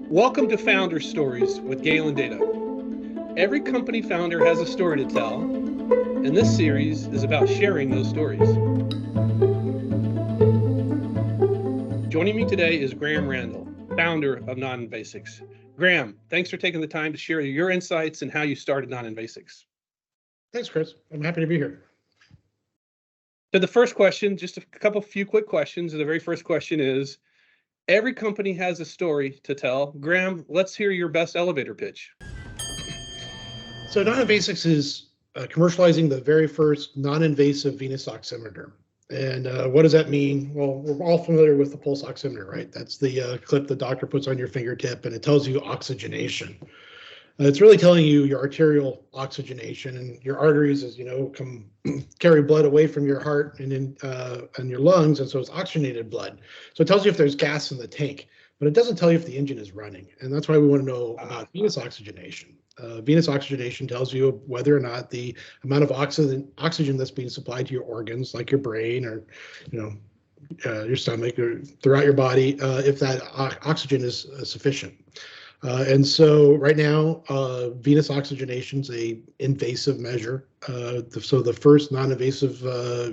Welcome to Founder Stories with Galen Data. Every company founder has a story to tell, and this series is about sharing those stories. Joining me today is Graham Randall, founder of Noninvasix. Graham, thanks for taking the time to share your insights and how you started Noninvasix. Thanks, Chris. I'm happy to be here. So the first question, just a few quick questions. The very first question is, every company has a story to tell. Graham, let's hear your best elevator pitch. So Noninvasix is commercializing the very first non-invasive venous oximeter. And what does that mean? Well, we're all familiar with the pulse oximeter, right? That's the clip the doctor puts on your fingertip, and it tells you oxygenation. It's really telling you your arterial oxygenation, and your arteries, as you know, carry blood away from your heart and your lungs, and so it's oxygenated blood. So it tells you if there's gas in the tank, but it doesn't tell you if the engine is running, and that's why we want to know about venous oxygenation. Venous oxygenation tells you whether or not the amount of oxygen that's being supplied to your organs, like your brain or your stomach or throughout your body, if that oxygen is sufficient. And so right now, venous oxygenation is a invasive measure. So the first non-invasive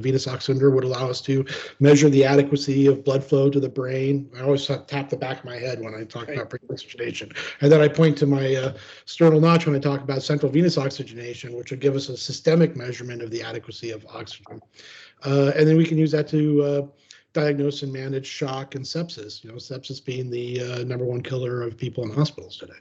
venous oximeter would allow us to measure the adequacy of blood flow to the brain. I always tap the back of my head when I talk about pre-oxygenation. And then I point to my sternal notch when I talk about central venous oxygenation, which would give us a systemic measurement of the adequacy of oxygen. And then we can use that to diagnose and manage shock and sepsis, sepsis being the number one killer of people in hospitals today.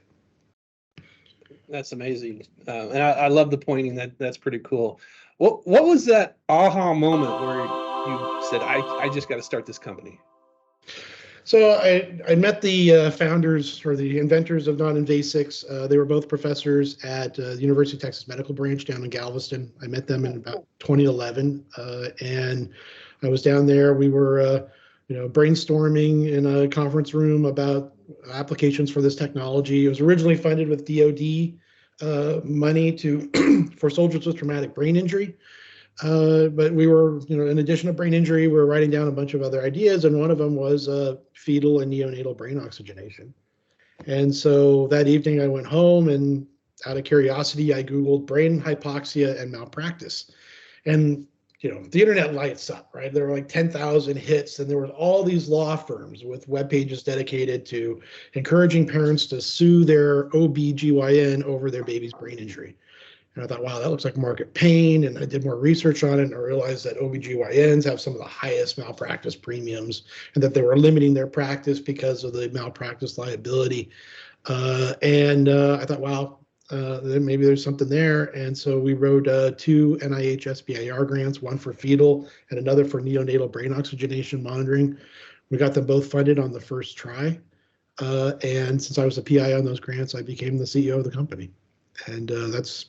That's amazing. And I love the pointing. That's pretty cool. What was that aha moment where you said, I just got to start this company? So I met the founders or the inventors of Noninvasix. They were both professors at the University of Texas Medical Branch down in Galveston. I met them in about 2011, and I was down there. We were, brainstorming in a conference room about applications for this technology. It was originally funded with DoD money for soldiers with traumatic brain injury. But we were, in addition to brain injury, we were writing down a bunch of other ideas, and one of them was fetal and neonatal brain oxygenation. And so that evening I went home, and out of curiosity, I Googled brain hypoxia and malpractice. And the internet lights up, right? There were like 10,000 hits, and there were all these law firms with web pages dedicated to encouraging parents to sue their OB/GYN over their baby's brain injury. And I thought, wow, that looks like market pain. And I did more research on it, and I realized that OB/GYNs have some of the highest malpractice premiums, and that they were limiting their practice because of the malpractice liability. I thought, wow, then maybe there's something there. And so we wrote 2 NIH SBIR grants, one for fetal and another for neonatal brain oxygenation monitoring. We got them both funded on the first try. And since I was a PI on those grants, I became the CEO of the company. And that's,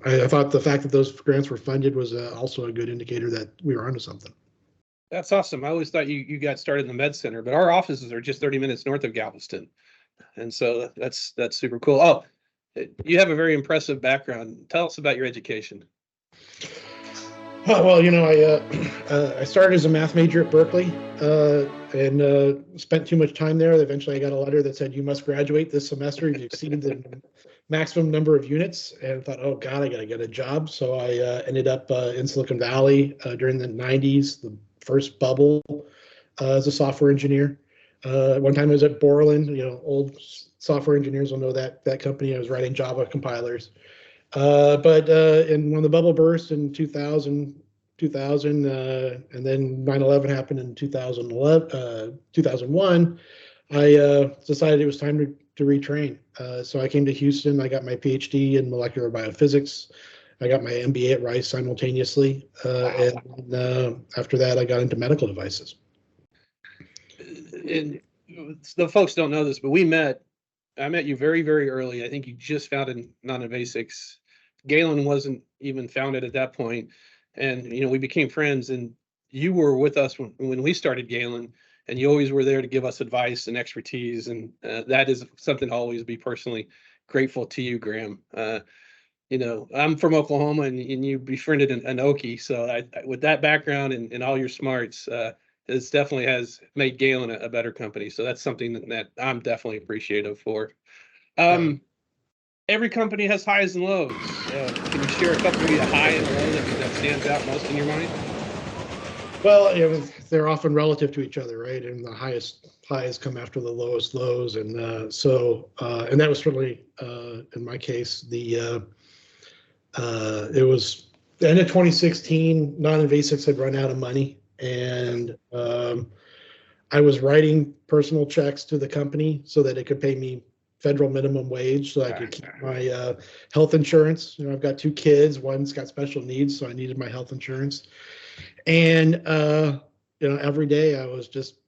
I thought the fact that those grants were funded was also a good indicator that we were onto something. That's awesome. I always thought you got started in the med center, but our offices are just 30 minutes north of Galveston. And so that's super cool. Oh, you have a very impressive background. Tell us about your education. Well, I started as a math major at Berkeley and spent too much time there. Eventually, I got a letter that said, you must graduate this semester. You've exceeded the maximum number of units. And I thought, oh, God, I got to get a job. So I ended up in Silicon Valley during the 90s, the first bubble, as a software engineer. One time I was at Borland, old software engineers will know that company. I was writing Java compilers. But when the bubble burst in 2000, and then 9/11 happened in 2001, I decided it was time to retrain. So I came to Houston. I got my PhD in molecular biophysics. I got my MBA at Rice simultaneously. And after that, I got into medical devices. And the folks don't know this, but I met you very, very early. I think you just founded Noninvasix. Galen wasn't even founded at that point. And, we became friends, and you were with us when we started Galen, and you always were there to give us advice and expertise. And that is something I'll always be personally grateful to you, Graham. I'm from Oklahoma, and you befriended an Okie. So with that background and all your smarts, It's definitely has made Galen a better company. So that's something that I'm definitely appreciative for. Every company has highs and lows. Can you share a couple, maybe a high and a low that stands out most in your mind? Well, they're often relative to each other, right? And the highest highs come after the lowest lows, and and that was certainly in my case it was the end of 2016. Noninvasix had run out of money, and I was writing personal checks to the company so that it could pay me federal minimum wage so I could keep my health insurance. I've got 2 kids. One's got special needs, so I needed my health insurance. And every day I was just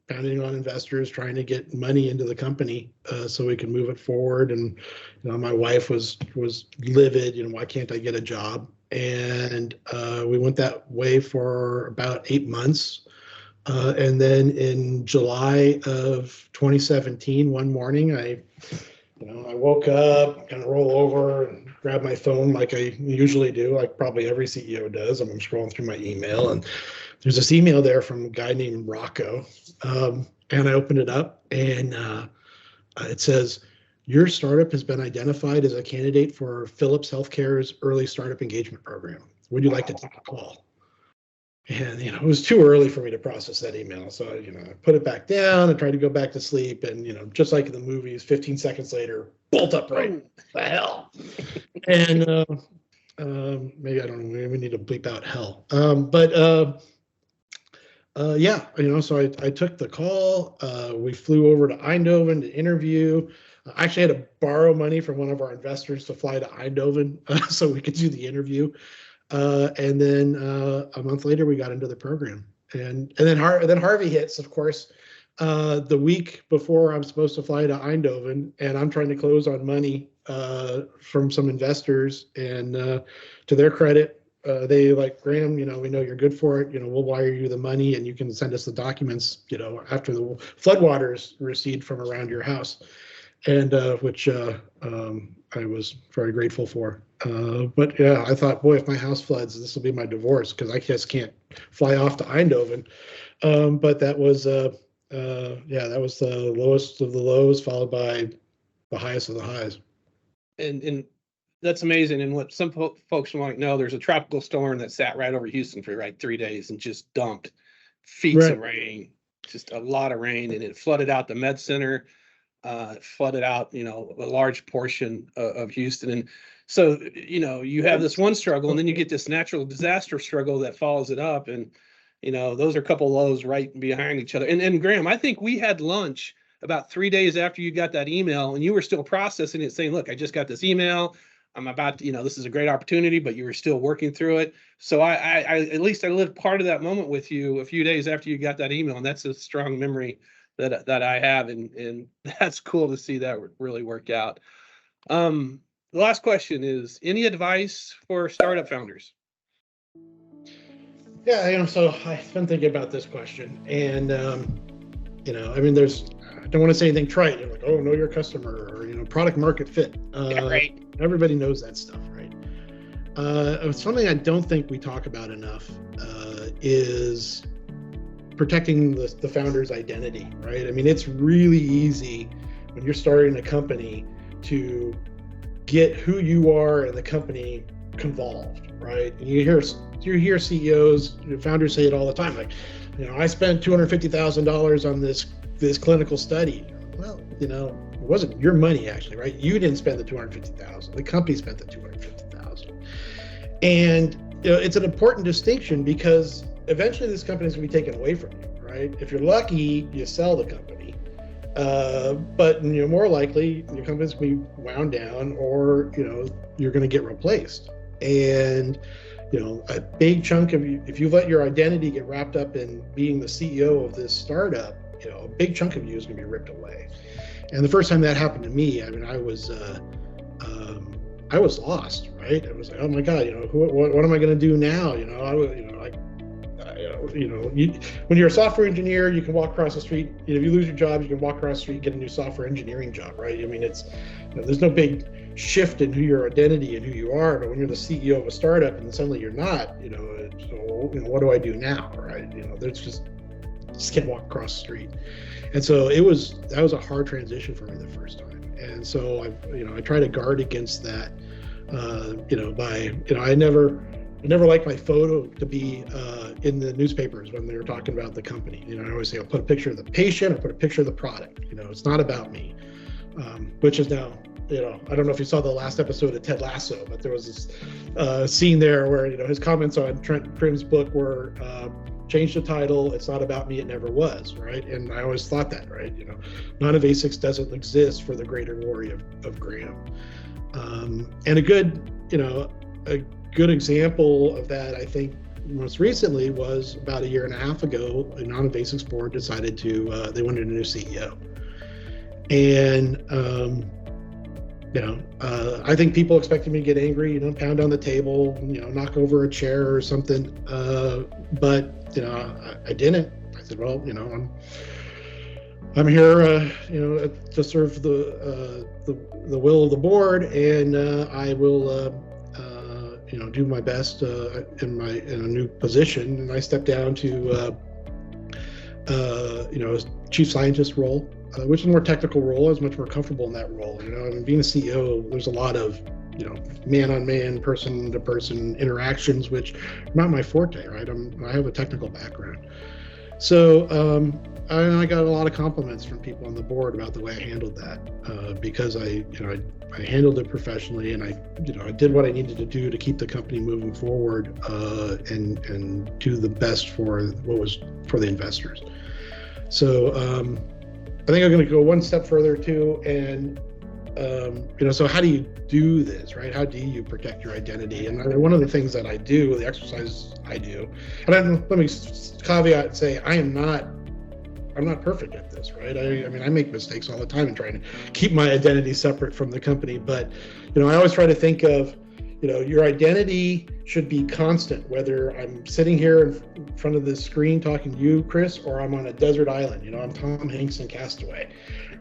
pounding on investors, trying to get money into the company so we can move it forward. And my wife was livid. Why can't I get a job? And we went that way for about 8 months. And then in July of 2017, one morning, I woke up, kind of roll over and grab my phone like I usually do, like probably every CEO does. I'm scrolling through my email, and there's this email there from a guy named Rocco. And I opened it up, and it says, "Your startup has been identified as a candidate for Philips Healthcare's early startup engagement program. Would you like to take a call?" And, it was too early for me to process that email. So, I put it back down and tried to go back to sleep. And, just like in the movies, 15 seconds later, bolt upright. The hell. And maybe, I don't know, maybe we need to bleep out hell. So I took the call. We flew over to Eindhoven to interview. I actually had to borrow money from one of our investors to fly to Eindhoven so we could do the interview. And then a month later, we got into the program, and then Harvey hits, of course, the week before I'm supposed to fly to Eindhoven, and I'm trying to close on money from some investors. And to their credit, they like, "Graham, we know you're good for it. We'll wire you the money, and you can send us the documents, after the floodwaters recede from around your house," and which I was very grateful for. But yeah, I thought, boy, if my house floods, this will be my divorce, because I just can't fly off to Eindhoven. But that was that was the lowest of the lows, followed by the highest of the highs. And that's amazing. And what some folks want to know, there's a tropical storm that sat right over Houston for 3 days and just dumped feet of rain, just a lot of rain, and it flooded out the med center. Flooded out, a large portion of Houston. And so, you have this one struggle, and then you get this natural disaster struggle that follows it up. And, those are a couple lows right behind each other. And Graham, I think we had lunch about 3 days after you got that email, and you were still processing it, saying, "Look, I just got this email. I'm about to, this is a great opportunity," but you were still working through it. So I at least I lived part of that moment with you a few days after you got that email. And that's a strong memory that I have, and that's cool to see that really work out. The last question is, any advice for startup founders? Yeah, so I've been thinking about this question, and I don't want to say anything trite, like, "Oh, know your customer," or product market fit. Right. Everybody knows that stuff, right? Something I don't think we talk about enough is protecting the founder's identity, right? It's really easy when you're starting a company to get who you are and the company convolved, right? And you hear CEOs, founders say it all the time, like, "I spent $250,000 on this clinical study." Well, it wasn't your money, actually, right? You didn't spend the $250,000. The company spent the $250,000. And it's an important distinction, because eventually this company is going to be taken away from you, right? If you're lucky, you sell the company. But more likely your company's going to be wound down, or you're going to get replaced. And a big chunk of you, if you let your identity get wrapped up in being the CEO of this startup, a big chunk of you is going to be ripped away. And the first time that happened to me, I was lost, right? I was like, "Oh my God, what am I going to do now?" When you're a software engineer, you can walk across the street. If you lose your job, you can walk across the street and get a new software engineering job, right? It's there's no big shift in who your identity and who you are. But when you're the CEO of a startup and suddenly you're not, what do I do now, right? There's just just can't walk across the street. And so that was a hard transition for me the first time. And so I try to guard against that, I never liked my photo to be in the newspapers when they were talking about the company. I always say I'll put a picture of the patient or put a picture of the product. It's not about me, which is now, I don't know if you saw the last episode of Ted Lasso, but there was this scene there where, his comments on Trent Prim's book were, change the title, it's not about me, it never was, right? And I always thought that, right? Non-Invasix doesn't exist for the greater glory of Graham. And a good example of that, I think, most recently was about a year and a half ago. A Non-Invasix board decided they wanted a new CEO, and I think people expected me to get angry, pound on the table, knock over a chair or something. But I didn't. I said, well, I'm here, to serve the will of the board, and I will, do my best in a new position. And I stepped down to, a chief scientist role, which is a more technical role. I was much more comfortable in that role. Being a CEO, there's a lot of, man-on-man, person-to-person interactions, which are not my forte, right? I have a technical background. So I got a lot of compliments from people on the board about the way I handled that, because I handled it professionally, and I did what I needed to do to keep the company moving forward, and do the best for what was for the investors. So I think I'm going to go one step further too, and so how do you do this, right? How do you protect your identity? And one of the things that I do, the exercises I do, and let me caveat and say I'm not perfect at this, right? I make mistakes all the time in trying to keep my identity separate from the company, but I always try to think of, your identity should be constant, whether I'm sitting here in front of this screen talking to you, Chris, or I'm on a desert island. I'm Tom Hanks in Castaway,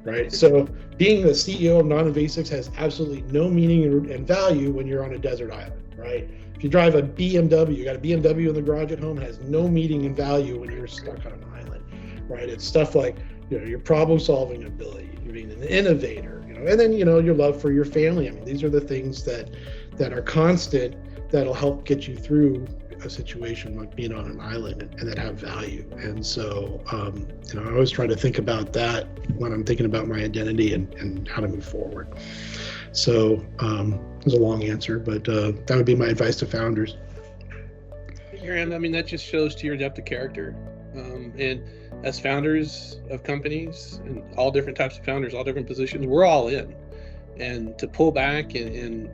right? So being the CEO of Non-Invasix has absolutely no meaning and value when you're on a desert island, right? If you drive a BMW, you got a BMW in the garage at home, it has no meaning and value when you're stuck on an island, right? It's stuff like, your problem-solving ability, you being an innovator, and then, your love for your family. These are the things that are constant, that'll help get you through a situation like being on an island, and that have value. And so, I always try to think about that when I'm thinking about my identity and how to move forward. So it was a long answer, but that would be my advice to founders. Graham, that just shows to your depth of character. And as founders of companies, and all different types of founders, all different positions, we're all in. And to pull back and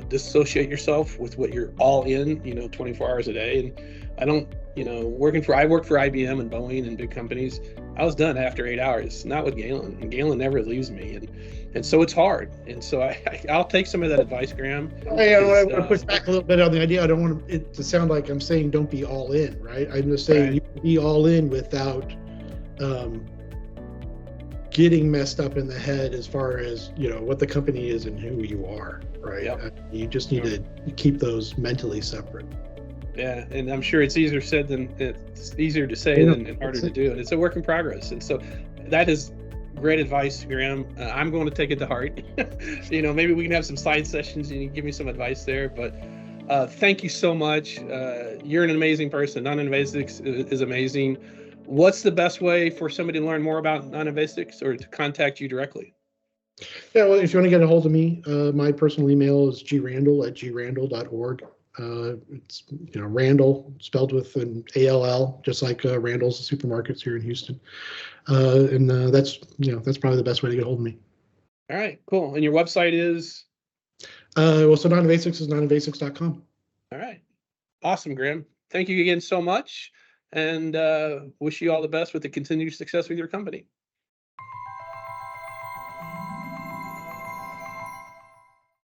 dissociate yourself with what you're all in, 24 hours a day. And I worked for IBM and Boeing and big companies. I was done after 8 hours, not with Galen, and Galen never leaves me. And so it's hard. And so I'll take some of that advice, Graham. I want to push back a little bit on the idea. I don't want it to sound like I'm saying don't be all in, right? I'm just saying right. You can be all in without getting messed up in the head as far as, what the company is and who you are, right? Yep. You just need to keep those mentally separate. Yeah, and I'm sure it's easier said than it's easier to say than harder to do. And it's a work in progress. And so that is great advice, Graham. I'm going to take it to heart. Maybe we can have some side sessions and you can give me some advice there. But thank you so much. You're an amazing person. Non-Invasix is amazing. What's the best way for somebody to learn more about Non-Invasix or to contact you directly? Yeah, well, if you want to get a hold of me, my personal email is grandal@grandal.org. It's Randall spelled with an ALL, just like Randall's supermarkets here in Houston. And that's probably the best way to get a hold of me. All right, cool. And your website is? So Non-Invasix is noninvasix.com. All right. Awesome, Graham. Thank you again so much. And wish you all the best with the continued success with your company.